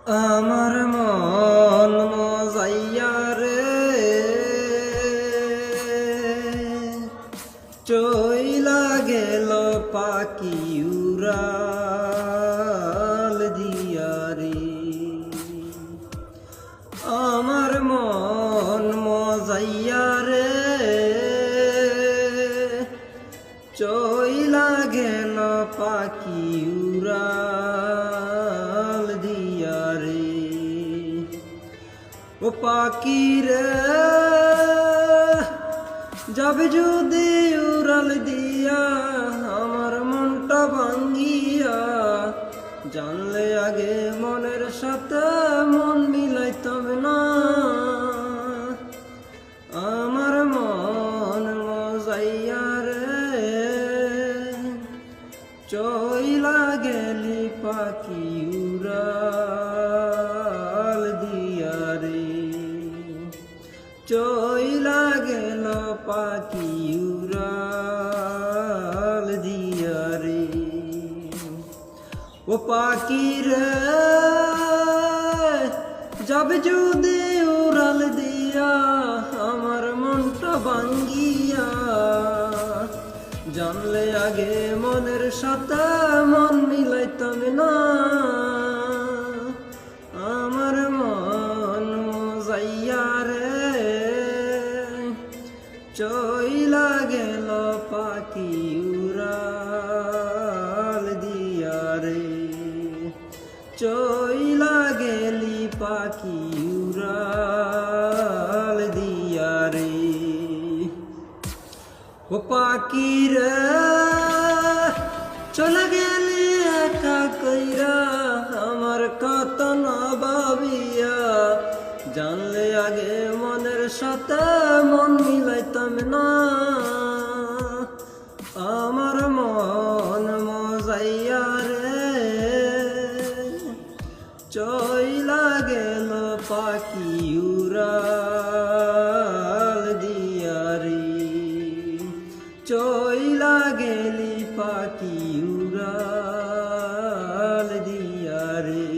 আমার মন মজাইয়া রে চইলা গেল পাখি উড়াল দিয়া রে। আমার মন মজাইয়া রে চইলা গেল পাখি উড়াল দিয়া রে। ও পাখি রে যাবে যদি উড়াল দিয়া আমার মনটা ভাঙ্গিয়া, জানলে আগে মনের সাথে মন মিলাইতাম না। আমার মন মজাইয়া রে চইলা গেলি পাখি উড়াল দিয়া রে। চইলা গেল পাখি উড়াল দিয়া রে। ও পাখি রে যাবে যদি উড়াল দিয়া আমার মনটা ভাঙ্গিয়া, জানলে আগে মনের সাথে মন মিলাইতাম না। আমার মন মজাইয়া রে চইলা গেল পাখি উড়াল দিয়া রে। চইলা গেলি পাখি উড়াল দিয়া রে। ও পাখি রে চলে গেলি একা কইরা আমার কথা না ভাবিয়া, জানলে আগে মনের সাথে মন মিলাইতাম না। আমার মন মজাইয়া রে চইলা গেল পাখি উড়াল দিয়া রে। চইলা গেলি পাখি উড়াল দিয়া রে।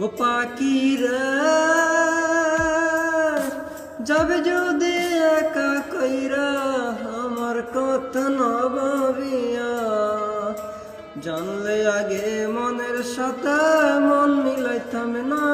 ও পাখি রে যাবে যদি একা কইরা আমার কথা না ভাবিয়া, জানলে আগে মনের সাথে মন মিলাইতাম না।